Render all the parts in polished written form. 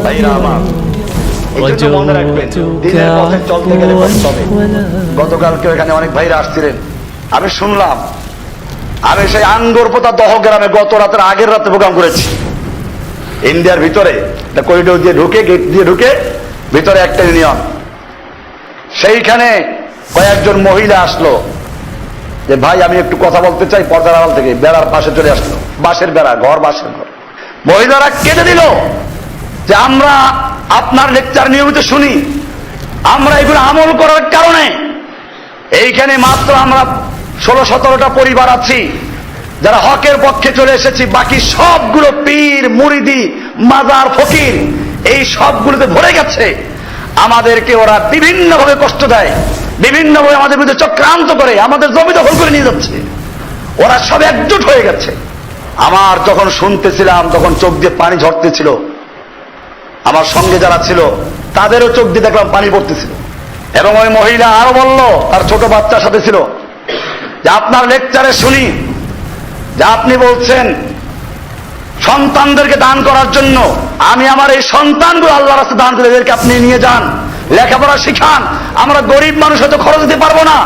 ভাইরা আমার, এই জন্য মনে রাখবেন, দিনের পথে চলতে গেলে কষ্ট হবে। গতকালকে এখানে অনেক ভাইরা আসছিলেন, আমি শুনলাম। আমি সেই আঙ্গরপোতা দহগ্রামে গত রাতের আগের রাতে প্রোগ্রাম করেছি। ইন্ডিয়ার ভিতরে করিডোর দিয়ে ঢুকে, গেট দিয়ে ঢুকে ভিতরে একটা ইউনিয়ন, সেইখানে কয়েকজন মহিলা আসলো যে ভাই আমি একটু কথা বলতে চাই। পর্দার আড়াল থেকে বেড়ার পাশে চলে আসলো, বাঁশের বেড়া, ঘর বাঁশের ঘর। মহিলারা কেঁদে দিল যে আমরা আপনার লেকচার নিয়মিত শুনি, আমরা এগুলো আমল করার কারণে এইখানে মাত্র আমরা 16-17টা পরিবার আছি যারা হকের পক্ষে চলে এসেছি, বাকি সবগুলো পীর মুরিদি মাজার ফকির এই সবগুলোতে ভরে গেছে। আমাদেরকে ওরা বিভিন্নভাবে কষ্ট দেয়, বিভিন্নভাবে আমাদের বিরুদ্ধে চক্রান্ত করে, আমাদের জমি দখল করে নিয়ে যাচ্ছে। ওরা সব একজোট হয়ে গেছে। আমার যখন শুনতেছিলাম তখন চোখ দিয়ে পানি ঝরতেছিল। আমার সঙ্গে যারা ছিল তাদেরও চোখ দিয়ে দেখলাম পানি পড়তেছিল। এবং ওই মহিলা আরো বলল, তার ছোট বাচ্চার সাথে ছিল, যে আপনার লেকচারে শুনি যে আপনি বলছেন সন্তানদেরকে দান করার জন্য। আমি আমার এই সন্তানগুলো আল্লাহর রাস্তায় দান করে, এদেরকে আপনি নিয়ে যান, লেখাপড়া শিখান। আমরা গরিব মানুষ হয়তো খরচ দিতে পারবো না,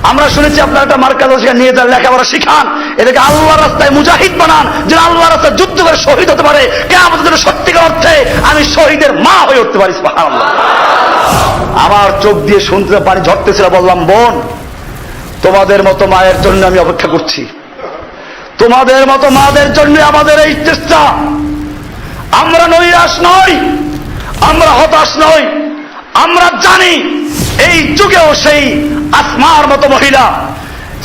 আমরা শুনেছি আপনার একটা মার্কাজ নিয়ে যান, লেখাপড়া শিখান, এদেরকে আল্লাহর রাস্তায় মুজাহিদ বানান, যেন আল্লাহর রাস্তায় যুদ্ধ করে শহীদ হতে পারে। কিয়ামতের জন্য সত্যিকার অর্থে আমি শহীদের মা হয়ে উঠতে পারি। সুবহানাল্লাহ। আমার চোখ দিয়ে শুনতে পানি ঝরতেছিল। বললাম, বোন, তোমাদের মতো মায়ের জন্য আমি অপেক্ষা করছি, তোমাদের মতো মাদের জন্য আমাদের এই চেষ্টা। আমরা নৈরাশ নই, আমরা হতাশ নই। আমরা জানি এই যুগেও সেই আসমার মতো মহিলা,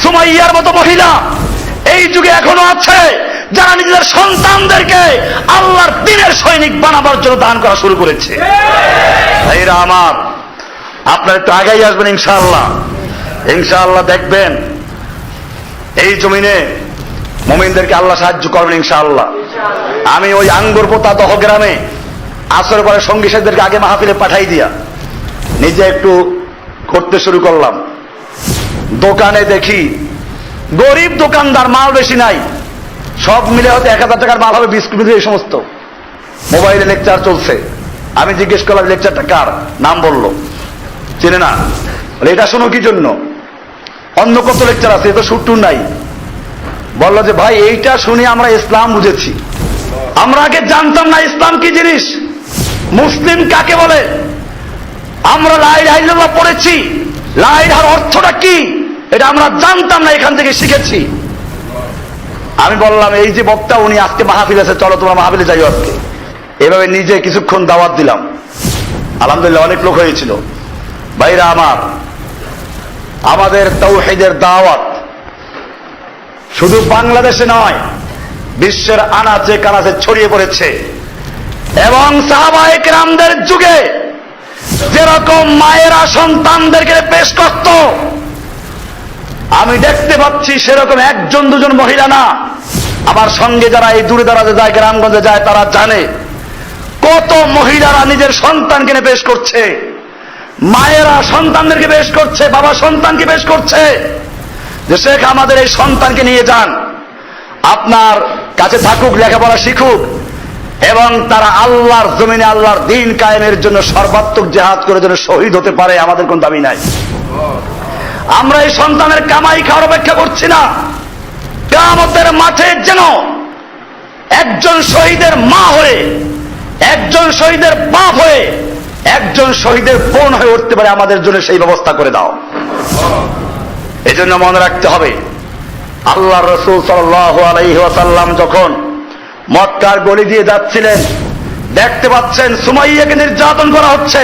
সুমাইয়ার মতো মহিলা এই যুগে এখনো আছে, যারা নিজেদের সন্তানদেরকে আল্লাহর দ্বীনের সৈনিক বানাবার জন্য দান করা শুরু করেছে। ভাইরা আমার, আপনারা একটু আগাই আসবেন ইনশাআল্লাহ। ইনশাআল্লাহ দেখবেন এই জমিনে মুমিনদেরকে আল্লাহ সাহায্য করবেন ইনশাআল্লাহ। আমি ওই আঙ্গুরপোতা দহগ্রামে আসর পরে সঙ্গী সাথীদেরকে আগে মাহফিলে পাঠাই দিয়া নিজে একটু করতে শুরু করলাম। দোকানে দেখি গরিব দোকানদার, মাল বেশি নাই, সব মিলে হয়তো 1000 টাকার মাল হবে, বিস্কুট এই সমস্ত। মোবাইলে লেকচার চলছে। আমি জিজ্ঞেস করলাম লেকচারটা কার, নাম বললো, চেনে না। এটা শোনো কি জন্য, অন্য কত লেকচার আছে, এ তো সুট্টুর নাই। বললো যে ভাই এইটা শুনে আমরা ইসলাম বুঝেছি, আমরা আগে জানতাম না ইসলাম কি জিনিস, মুসলিম কাকে বলে। আমরা লা ইলাহা ইল্লাল্লাহ পড়েছি, লা ইলাহার অর্থটা কি এটা আমরা জানতাম না, এখান থেকে শিখেছি। আমি বললাম এই যে বক্তা, উনি আজকে মাহফিল আছে, চলো তোমরা মাহফিলে যাই আজকে। এভাবে নিজে কিছুক্ষণ দাওয়াত দিলাম। আলহামদুলিল্লাহ অনেক লোক হয়েছিল। ভাইরা আমার, আমাদের তাওহীদের দাওয়াত শুধু বাংলাদেশে নয়, বিশ্বের আনাচে কানাচে ছড়িয়ে পড়েছে। এবং সাহাবায়ে কেরামদের যুগে যেরকম মায়েরা সন্তানদেরকে পেশ করত, আমি দেখতে পাচ্ছি সেরকম 1-2 মহিলা না। আমার সঙ্গে যারা এই দূরে দারাজে যায়, গ্রামগঞ্জে যায়, তারা জানে কত মহিলারা নিজের সন্তানকে নিয়ে পেশ করছে। মায়েরা সন্তানদেরকে পেশ করছে, বাবা সন্তানকে পেশ করছে যে শেখ আমাদের এই সন্তানকে নিয়ে যান, আপনার কাছে থাকুক, লেখাপড়া শিখুক, এবং তারা আল্লাহর জমিনে আল্লাহর দ্বীন কায়েমের জন্য সর্বাত্মক জিহাদ করে যেন শহীদ হতে পারে। আমাদের কোন দাবি নাই। আমরা এই সন্তানের কামাই খাওয়ার অপেক্ষা করছি না। কিয়ামতের মাঠে যেন একজন শহীদের মা হয়ে, একজন শহীদের বাপ হয়ে, একজন শহীদের বোন হয়ে উঠতে পারে, আমাদের জন্য সেই ব্যবস্থা করে দাও। এই জন্য মনে রাখতে হবে, আল্লাহর রাসূল সাল্লাল্লাহু আলাইহি ওয়াসাল্লাম যখন মক্কার গলি দিয়ে যাচ্ছিলেন, দেখতে পাচ্ছেন সুমাইয়াকে নির্যাতন করা হচ্ছে,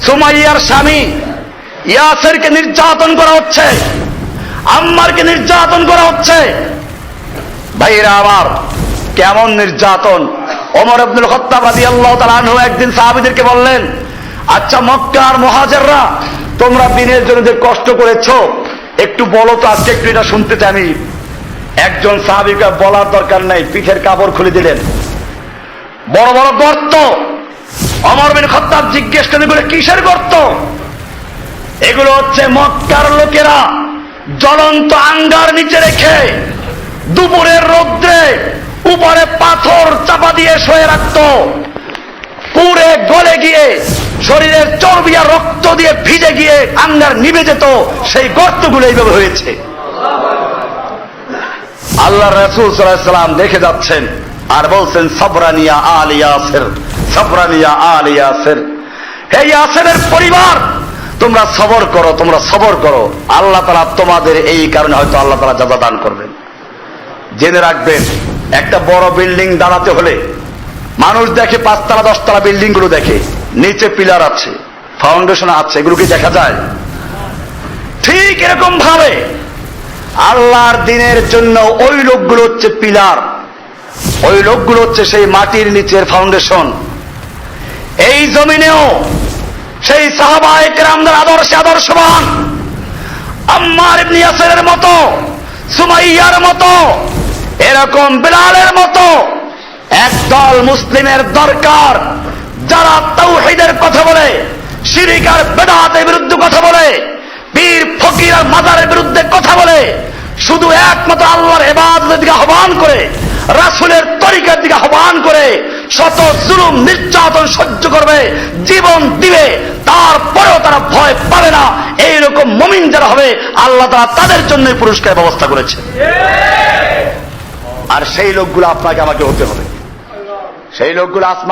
সুমাইয়ার স্বামী ইয়াসিরকে নির্যাতন করা হচ্ছে, আম্মারকে নির্যাতন করা হচ্ছে। ভাইরা আমার, কেমন নির্যাতন! ওমর ইবনুল খাত্তাব রাদিয়াল্লাহু তাআলা আনহু একদিন সাহাবীদেরকে বললেন, আচ্ছা মক্কার মুহাজিররা, তোমরা দিনের জন্য যে কষ্ট করেছো একটু বলো তো, আজকে একটু এটা শুনতে চাই আমি। একজন সাহাবীকে বলার দরকার নাই, পিঠের কাপড় খুলে দিলেন। বড় বড় গর্ত। ওমর বিন খাত্তাব জিজ্ঞেস করেন, এগুলো কিসের গর্ত? এগুলো হচ্ছে মক্কার লোকেরা জ্বলন্ত আঙ্গার নিচে রেখে দুপুরের রৌদ্রে উপরে পাথর চাপা দিয়ে শুয়ে রাখত, পুড়ে গলে গিয়ে শরীরের চর্বি আর রক্ত দিয়ে ভিজে গিয়ে আঙ্গার নিভে যেত, সেই গর্তগুলো এইভাবে হয়েছে। আল্লাহ রাসূল সাল্লাল্লাহু আলাইহি ওয়াসাল্লাম দেখে যাচ্ছেন আর বলছেন, সাবরানিয়া আল ইয়াসির, সাবরানিয়া আল ইয়াসির, হে ইয়াসিরের পরিবার, তোমরা সবর করো, তোমরা সবর করো, আল্লাহ তাআলা তোমাদের এই কারণে হয়তো আল্লাহ তাআলা যাজা দান করবেন। জেনে রাখবেন, একটা বড় বিল্ডিং দাঁড়াতে হলে মানুষ দেখে 5 তলা 10 তলা বিল্ডিং গুলো দেখে, নিচে পিলার আছে, ফাউন্ডেশন আছে, এগুলো কি দেখা যায়? ঠিক এরকম ভাবে আল্লাহর দ্বীনের জন্য ওই লোকগুলো হচ্ছে পিলার, ওই লোকগুলো হচ্ছে সেই মাটির নিচের ফাউন্ডেশন। এই জমিনেও সেই সাহাবায়ে কেরামদের আদর্শে আদর্শবান আম্মার ইবনে ইয়াসিরের মতো, সুমাইয়ার মতো, এরকম বিলালের মতো একদল মুসলিমের দরকার, যারা তাওহীদের কথা বলে, শিরক আর বিদআতের বিরুদ্ধে কথা বলে, পীর ফকির আর মাজারের বিরুদ্ধে কথা বলে, শুধু একমাত্র আল্লাহর ইবাদতের দিকে আহ্বান করে, রাসূলের তরিকার দিকে আহ্বান করে শত জুলুম নির্যাতন সহ্য করবে, জীবন দিবে, তারপরেও তারা ভয় পাবে না। এইরকম মুমিন যারা হবে, আল্লাহ তাআলা তাদের জন্যই পুরস্কার ব্যবস্থা করেছে। আর সেই লোকগুলো আপনাকে আমাকে হতে হবে, সেই লোকগুলো আসমান